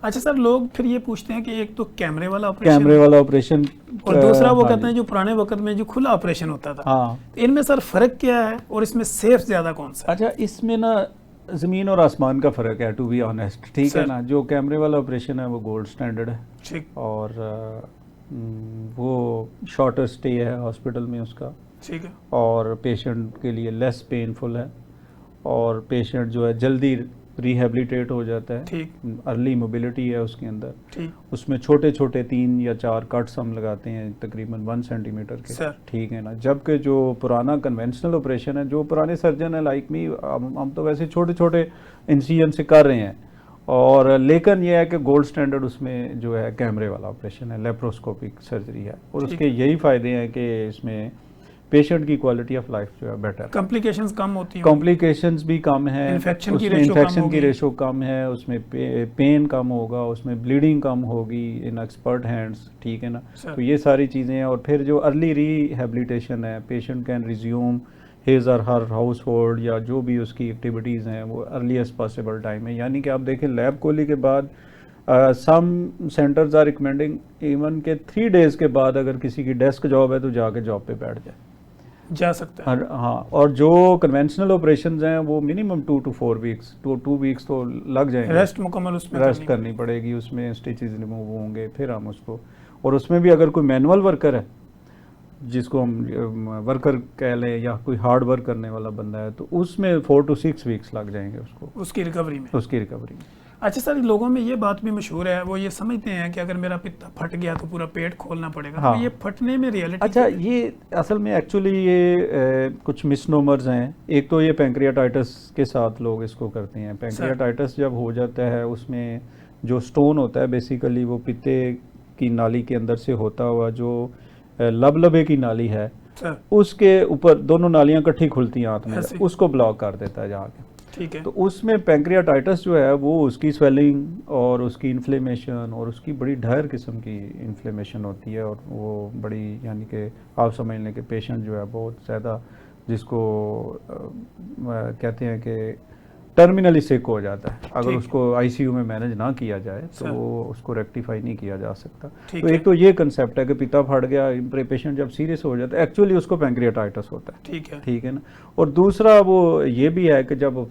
अच्छा सर, लोग फिर ये पूछते हैं कि एक तो कैमरे वाला ऑपरेशन और दूसरा वो हाँ कहते जी। हैं जो पुराने वक्त में जो खुला ऑपरेशन होता था, हाँ, तो इनमें सर फ़र्क क्या है और इसमें सेफ ज़्यादा कौन सा है? अच्छा, इसमें ना ज़मीन और आसमान का फ़र्क है, टू बी ऑनेस्ट, ठीक है सर ना। जो कैमरे वाला ऑपरेशन है वो गोल्ड स्टैंडर्ड है, ठीक और वो शॉर्टर स्टे है हॉस्पिटल में उसका, ठीक है और पेशेंट के लिए लेस पेनफुल है, और पेशेंट जो है जल्दी रिहेबिलिटेट हो जाता है, ठीक अर्ली मोबिलिटी है उसके अंदर। ठीक उसमें छोटे छोटे 3 या 4 कट्स हम लगाते हैं तकरीबन 1 सेंटीमीटर के, सर ठीक है ना। जबकि जो पुराना कन्वेंशनल ऑपरेशन है, जो पुराने सर्जन है लाइक मी, हम तो वैसे छोटे छोटे इंसिजन से कर रहे हैं, और लेकिन यह है कि गोल्ड स्टैंडर्ड उसमें जो है कैमरे वाला ऑपरेशन है, लेप्रोस्कोपिक सर्जरी है, और ठीक उसके है। यही फ़ायदे हैं कि इसमें पेशेंट की क्वालिटी ऑफ लाइफ जो है बेटर है। कॉम्प्लिकेशंस कम होती होंगी, कॉम्प्लिकेशंस भी कम है, इन्फेक्शन की उसमें रेशो कम इन्फेक्शन की होगी। रेशो कम है, उसमें पेन कम होगा, उसमें ब्लीडिंग कम होगी इन एक्सपर्ट हैंड्स, ठीक है ना। सर तो ये सारी चीज़ें हैं, और फिर जो अर्ली रिहेबिलिटेशन है, पेशेंट कैन रिज्यूम हिज और हर हाउस होल्ड या जो भी उसकी एक्टिविटीज़ हैं वो अर्लीस्ट पॉसिबल टाइम है। यानी कि आप देखें लैब कोली के बाद सम सेंटर्स आर रिकमेंडिंग इवन के 3 डेज़ के बाद अगर किसी की डेस्क जॉब है तो जाके जॉब पे बैठ जाए। जा सकता है। और हाँ, और जो कन्वेंशनल ऑपरेशंस हैं वो मिनिमम 2 to 4 वीक्स, 2 वीक्स तो लग जाएंगे, रेस्ट मुकम्मल उसमें रेस्ट करनी पड़ेगी, उसमें स्टिचेस रिमूव होंगे, फिर हम उसको, और उसमें भी अगर कोई मैनुअल वर्कर है जिसको हम वर्कर कह लें, या कोई हार्ड वर्क करने वाला बंदा है, तो उसमें 4 to 6 वीक्स लग जाएंगे उसको, उसकी रिकवरी में। उसकी रिकवरी में। अच्छा सर, लोगों में ये बात भी मशहूर है, वो ये समझते हैं कि अगर मेरा पित्ता फट गया तो पूरा पेट खोलना पड़ेगा, तो ये हाँ, फटने में रियलिटी अच्छा, क्या है? ये असल में एक्चुअली ये कुछ मिसनोमर्स हैं। एक तो ये पैंक्रियाटाइटिस के साथ लोग इसको करते हैं। सर पैंक्रियाटाइटिस जब हो जाता है, उसमें जो स्टोन होता है बेसिकली वो पित्ते की नाली के अंदर से होता हुआ जो लबलबे की नाली है, सर उसके ऊपर दोनों नालियां इकट्ठी खुलती हैं आंत में, ऐसे उसको ब्लॉक कर देता है जाके। ठीक है तो उसमें पैंक्रियाटाइटिस जो है वो उसकी स्वेलिंग और उसकी इन्फ्लेमेशन और उसकी बड़ी ढायर किस्म की इन्फ्लेमेशन होती है, और वो बड़ी, यानी कि आप समझ लें कि पेशेंट जो है बहुत ज़्यादा, जिसको कहते हैं कि टर्मिनली सिक हो जाता है। अगर ठीक उसको आईसीयू में मैनेज ना किया जाए तो सर वो उसको रेक्टिफाई नहीं किया जा सकता। ठीक तो है एक तो ये कंसेप्ट है कि पिता फट गया, पेशेंट जब सीरियस हो जाता है एक्चुअली उसको पैंक्रियाटाइटिस होता है, ठीक है ठीक है ना। और दूसरा वो ये भी है कि जब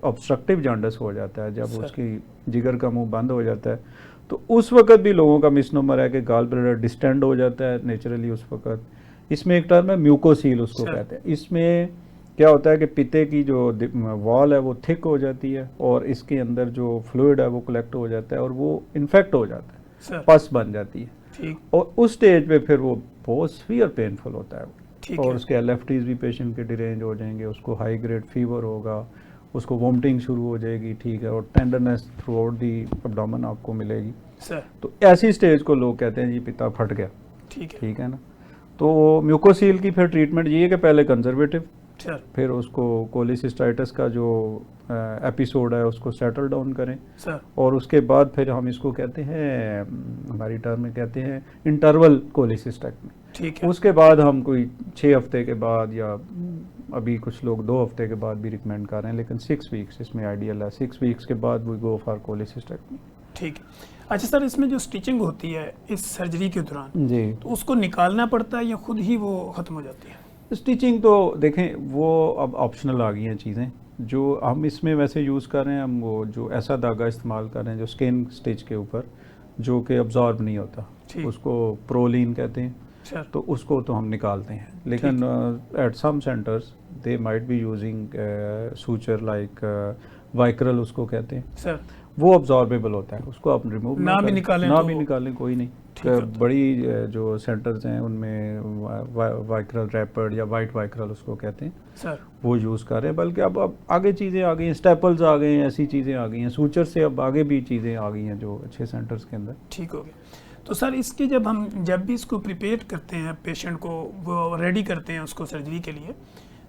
ऑब्स्ट्रक्टिव जॉन्डिस हो जाता है, जब सर उसकी जिगर का मुंह बंद हो जाता है, तो उस वक्त भी लोगों का मिसनोमर है कि गाल ब्लैडर डिस्टेंड हो जाता है नेचुरली उस वक्त। इसमें एक टर्म है म्यूकोसील उसको सर कहते हैं। इसमें क्या होता है कि पित्ते की जो वॉल है वो थिक हो जाती है, और इसके अंदर जो फ्लूइड है वो कलेक्ट हो जाता है, और वो इन्फेक्ट हो जाता है, सर पस बन जाती है, ठीक और उस स्टेज पे फिर वो बहुत सीवियर पेनफुल होता है। ठीक और है उसके एलएफटीज भी पेशेंट के डिरेंज हो जाएंगे, उसको हाई ग्रेड फीवर होगा, उसको वोमिटिंग शुरू हो जाएगी, ठीक है, और tenderness through out the abdomen आपको मिलेगी। सर तो ऐसी स्टेज को लोग कहते हैं जी पिता फट गया, ठीक है ठीक है ना। तो म्यूकोसील की फिर ट्रीटमेंट ये है कि पहले कंजर्वेटिव, सर फिर उसको कोलिसिस्टाइटिस का जो एपिसोड है उसको सेटल डाउन करें, सर और उसके बाद फिर हम इसको कहते हैं, हमारी टर्म में कहते हैं इंटरवल कोलिसिस्टेक्टमी। ठीक है उसके बाद हम कोई 6 हफ्ते के बाद, या अभी कुछ लोग 2 हफ्ते के बाद भी रिकमेंड कर रहे हैं, लेकिन 6 वीक्स इसमें आइडियल है। 6 वीक्स के बाद वी गो फॉर कोलिसिस्टेक्टमी। ठीक है। अच्छा सर, इसमें जो स्टिचिंग होती है इस सर्जरी के दौरान, जी, तो उसको निकालना पड़ता है या खुद ही वो ख़त्म हो जाती है? स्टिचिंग तो देखें वो अब ऑप्शनल आ गई हैं चीज़ें। जो हम इसमें वैसे यूज़ कर रहे हैं, हम वो जो ऐसा धागा इस्तेमाल कर रहे हैं जो स्किन स्टिच के ऊपर, जो कि अब्जॉर्ब नहीं होता, ठीक उसको प्रोलीन कहते हैं। सर तो उसको तो हम निकालते हैं, लेकिन at some centres they might be using suture like vicryl उसको कहते हैं, सर वो अब्जॉर्बेबल होता है, उसको आप रिमूव ना भी करें, निकालें ना तो भी निकालें कोई नहीं। ठीक होता है। बड़ी जो सेंटर्स हैं उनमें वाइक्रल रैपर्ड या वाइट वाइक्रल उसको कहते हैं, सर वो यूज़ कर रहे हैं। बल्कि अब आगे चीज़ें आ गई हैं, स्टेपल्स आ गए हैं, ऐसी चीज़ें आ गई हैं, सूचर से अब आगे भी चीज़ें आ गई हैं जो अच्छे सेंटर्स के अंदर। ठीक हो गया। तो सर इसकी जब भी इसको प्रिपेयर करते हैं पेशेंट को, वो रेडी करते हैं उसको सर्जरी के लिए,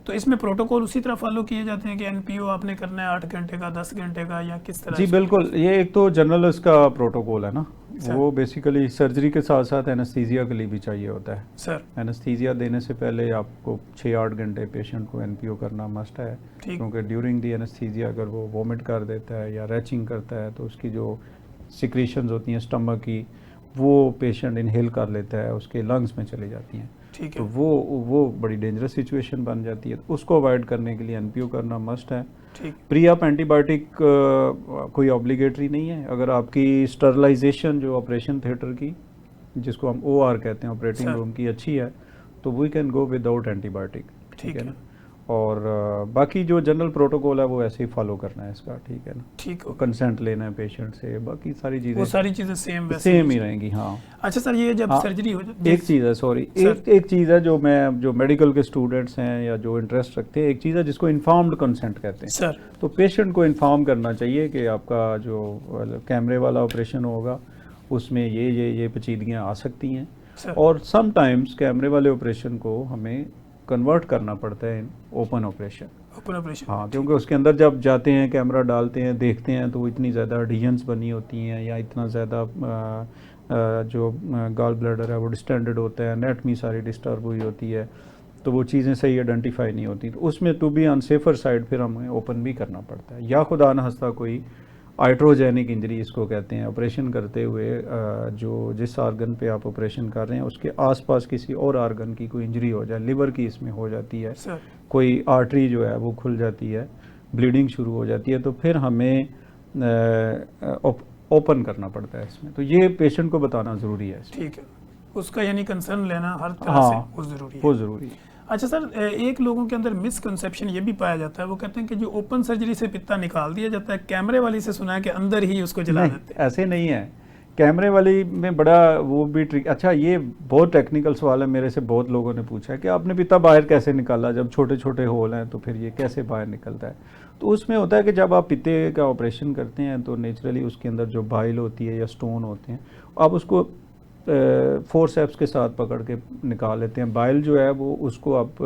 तो इसमें प्रोटोकॉल उसी तरह फॉलो किए जाते हैं कि एनपीओ आपने करना है 8 घंटे का, 10 घंटे का, या किस तरह? जी बिल्कुल, ये एक तो जनरल उसका प्रोटोकॉल है ना, सर वो बेसिकली सर्जरी के साथ साथ एनेस्थीसिया के लिए भी चाहिए होता है। सर एनेस्थीसिया देने से पहले आपको 6-8 घंटे पेशेंट को एनपीओ करना मस्ट है, ठीक क्योंकि ड्यूरिंग दी एनेस्थीसिया अगर वो वोमिट कर देता है या रैचिंग करता है तो उसकी जो सिक्रीशंस होती हैं स्टमक की, वो पेशेंट इनहेल कर लेता है, उसके लंग्स में चली जाती हैं, ठीक तो है, वो बड़ी डेंजरस सिचुएशन बन जाती है। तो उसको अवॉइड करने के लिए एनपीओ करना मस्ट है। ठीक, प्री अप एंटीबायोटिक कोई ऑब्लिगेटरी नहीं है। अगर आपकी स्टरलाइजेशन जो ऑपरेशन थिएटर की, जिसको हम ओआर कहते हैं, ऑपरेटिंग सर, रूम की, अच्छी है तो we can go without antibiotic, ठीक है ना। और बाकी जो जनरल प्रोटोकॉल है वो ऐसे ही फॉलो करना है इसका, ठीक है ना। ठीक हो, कंसेंट लेना है पेशेंट से, बाकी सारी वो चीज़ें सारी चीज़ें सेम वैसे सेम ही रहेंगी। हाँ, अच्छा सर, ये जब हाँ, सर्जरी हो एक चीज़ है, सॉरी, सर, एक चीज़ है जो मेडिकल के स्टूडेंट्स हैं या जो इंटरेस्ट रखते हैं, एक चीज़ है जिसको इन्फॉर्म्ड कंसेंट कहते हैं। सर, तो पेशेंट को इन्फॉर्म करना चाहिए कि आपका जो कैमरे वाला ऑपरेशन होगा उसमें ये पेचीदगियाँ आ सकती हैं, सर, और समटाइम्स कैमरे वाले ऑपरेशन को हमें कन्वर्ट करना पड़ता है in open operation. Open operation, हाँ, क्योंकि उसके अंदर जब जाते हैं, कैमरा डालते हैं, देखते हैं, तो इतनी ज़्यादा एडिशंस बनी होती हैं या इतना ज़्यादा जो गॉल ब्लैडर है वो डिस्टेंडेड होता है, एनाटमी सारी डिस्टर्ब हुई होती है, तो वो चीज़ें सही आइडेंटिफाई नहीं होती। तो उसमें to be on safer side फिर हमें ओपन भी करना पड़ता है, या खुदा न हस्ता कोई आइट्रोजेनिक इंजरी इसको कहते हैं, ऑपरेशन करते हुए जो जिस आर्गन पे आप ऑपरेशन कर रहे हैं उसके आसपास किसी और आर्गन की कोई इंजरी हो जाए, लिवर की इसमें हो जाती है, सर, कोई आर्टरी जो है वो खुल जाती है, ब्लीडिंग शुरू हो जाती है, तो फिर हमें ओपन करना पड़ता है इसमें। तो ये पेशेंट को बताना ज़रूरी है इसमें। ठीक है, उसका यानी कंसर्न लेना हर तरह हाँ, से वो ज़रूरी वो है। ज़रूरी है। अच्छा सर, एक लोगों के अंदर मिसकंसेप्शन ये भी पाया जाता है, वो कहते हैं कि जो ओपन सर्जरी से पित्ता निकाल दिया जाता है, कैमरे वाली से सुना है कि अंदर ही उसको जला नहीं, देते हैं। ऐसे नहीं है। कैमरे वाली में बड़ा वो भी ट्रिक, अच्छा ये बहुत टेक्निकल सवाल है, मेरे से बहुत लोगों ने पूछा है कि आपने पित्ता बाहर कैसे निकाला, जब छोटे छोटे होल हैं तो फिर ये कैसे बाहर निकलता है। तो उसमें होता है कि जब आप पित्ते का ऑपरेशन करते हैं तो नेचुरली उसके अंदर जो बाइल होती है या स्टोन होते हैं, आप उसको फोर्सेप्स के साथ पकड़ के निकाल लेते हैं। बाइल जो है वो उसको आप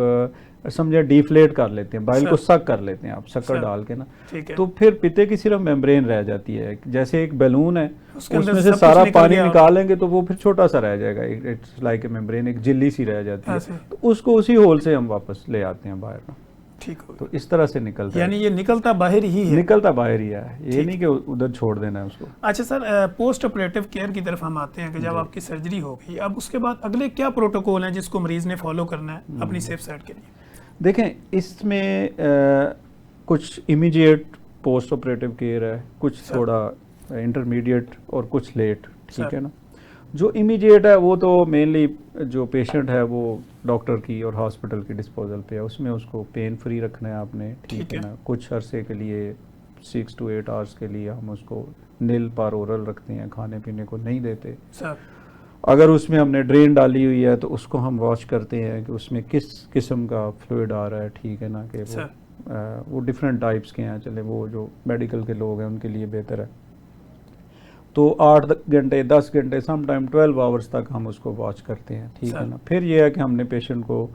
समझे डिफ्लेट कर लेते हैं, बाइल को सक कर लेते हैं आप, शक्कर डाल के ना, ठीक है, तो फिर पित्ते की सिर्फ मेम्ब्रेन रह जाती है, जैसे एक बैलून है, उसके अंदर उसमें से से सब कुछ सारा निकल पानी गया। निकालेंगे तो वो फिर छोटा सा रह जाएगा, इट्स लाइक ए मेम्ब्रेन, एक झिल्ली सी रह जाती है, ऐसे। तो उसको उसी होल से हम वापस ले आते हैं बाहर ना। ठीक हो तो गया। इस तरह से निकलता यानी है, ये निकलता बाहर ही है। निकलता बाहर ही है, ये ठीक। नहीं कि उधर छोड़ देना है उसको। अच्छा सर, पोस्ट ऑपरेटिव केयर की तरफ हम आते हैं कि जब आपकी सर्जरी हो गई, अब उसके बाद अगले क्या प्रोटोकॉल हैं जिसको मरीज ने फॉलो करना है अपनी सेफ साइड के लिए? देखें, इसमें कुछ इमीडिएट पोस्ट ऑपरेटिव केयर है, कुछ थोड़ा इंटरमीडिएट और कुछ लेट, ठीक है ना। जो इमीडिएट है वो तो मेनली जो पेशेंट है वो डॉक्टर की और हॉस्पिटल की डिस्पोजल पे है, उसमें उसको पेन फ्री रखना है आपने, ठीक है ना। कुछ अरसे के लिए 6 to 8 आवर्स के लिए हम उसको नील पर ओरल रखते हैं, खाने पीने को नहीं देते। सर, अगर उसमें हमने ड्रेन डाली हुई है तो उसको हम वॉश करते हैं कि उसमें किस किस्म का फ्लूइड आ रहा है, ठीक है ना, कि वो डिफरेंट टाइप्स के हैं, चले वो जो मेडिकल के लोग हैं उनके लिए बेहतर है। तो 8 घंटे 10 घंटे समटाइम 12 आवर्स तक हम उसको वॉच करते हैं, ठीक है ना। फिर ये है कि हमने पेशेंट को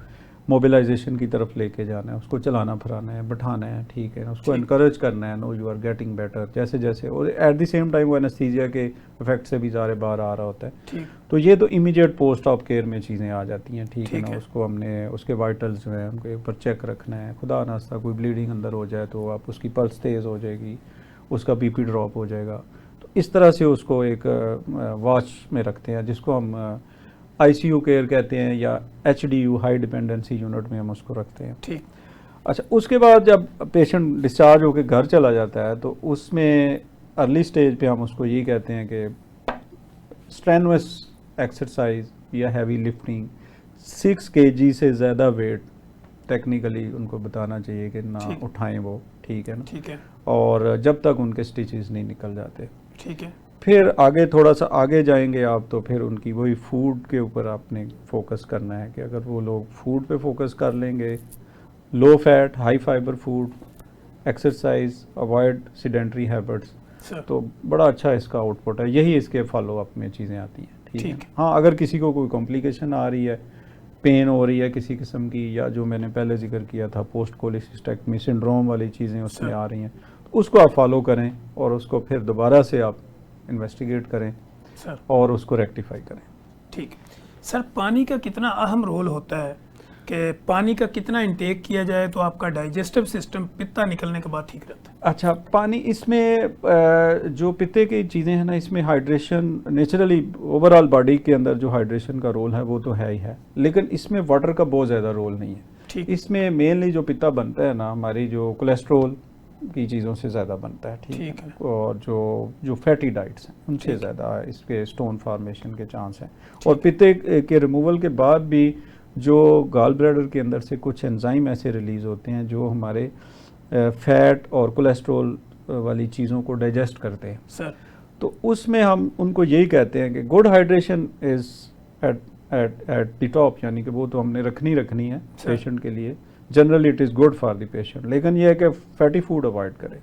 मोबिलाइजेशन की तरफ लेके जाना है, उसको चलाना फिराना है, बैठाना है, ठीक है ना, उसको इनकरेज करना है, no you are getting better, जैसे जैसे, और एट द सेम टाइम वो एनेस्थीसिया के इफेक्ट से भी ज़्यादा बाहर आ रहा होता है। ठीक। तो ये तो इमीडिएट पोस्ट ऑफ केयर में चीज़ें आ जाती हैं, ठीक है ठीक ना। है। उसको हमने उसके वाइटल्स जो हैं उनको ऊपर चेक रखना है, खुदा नास्ता कोई ब्लीडिंग अंदर हो जाए तो आप उसकी पल्स तेज़ हो जाएगी, उसका बीपी ड्रॉप हो जाएगा। तो इस तरह से उसको एक वॉच में रखते हैं, जिसको हम आईसीयू केयर कहते हैं, या एचडीयू हाई डिपेंडेंसी यूनिट में हम उसको रखते हैं। ठीक। अच्छा, उसके बाद जब पेशेंट डिस्चार्ज होकर घर चला जाता है तो उसमें अर्ली स्टेज पे हम उसको ये कहते हैं कि स्ट्रेनुअस एक्सरसाइज या हैवी लिफ्टिंग, 6 kg से ज़्यादा वेट टेक्निकली उनको बताना चाहिए कि ना उठाएं वो, ठीक है ना। ठीक है। और जब तक उनके स्टिचेस नहीं निकल जाते, ठीक है। फिर आगे थोड़ा सा आगे जाएंगे आप तो फिर उनकी वही फूड के ऊपर आपने फोकस करना है कि अगर वो लोग फूड पे फोकस कर लेंगे, low fat high fibre food, exercise, avoid sedentary habits, तो बड़ा अच्छा इसका आउटपुट है। यही इसके फॉलो अप में चीज़ें आती हैं, ठीक है। हाँ, अगर किसी को कोई कॉम्प्लिकेशन आ रही है, पेन हो रही है किसी किस्म की, या जो मैंने पहले जिक्र किया था पोस्ट कोलिसिस्टेक्टमी सिंड्रोम वाली चीज़ें उसमें आ रही हैं, तो उसको आप फॉलो करें और उसको फिर दोबारा से आप इन्वेस्टिगेट करें सर, और उसको रेक्टिफाई करें। ठीक। सर, पानी का कितना अहम रोल होता है कि पानी का कितना इंटेक किया जाए तो आपका डाइजेस्टिव सिस्टम पित्ता निकलने के बाद ठीक रहता है? अच्छा, पानी इसमें जो पित्ते की चीज़ें हैं ना, इसमें हाइड्रेशन नेचुरली ओवरऑल बॉडी के अंदर जो हाइड्रेशन का रोल है वो तो है ही है, लेकिन इसमें वाटर का बहुत ज़्यादा रोल नहीं है। ठीक। इसमें मेनली जो पित्ता बनता है ना, हमारी जो कोलेस्ट्रॉल की चीज़ों से ज़्यादा बनता है, ठीक है, और जो फैटी डाइट्स हैं उनसे ज़्यादा इसके स्टोन फॉर्मेशन के चांस हैं। और पित्ते के रिमूवल के बाद भी जो गॉल ब्लैडर के अंदर से कुछ एंजाइम ऐसे रिलीज़ होते हैं जो हमारे फैट और कोलेस्ट्रॉल वाली चीज़ों को डाइजेस्ट करते हैं सर। तो उसमें हम उनको यही कहते हैं कि good hydration is at the top, यानी कि वो तो हमने रखनी है पेशेंट के लिए। Generally it is good for the patient, लेकिन यह है कि फैटी फूड अवॉइड करें।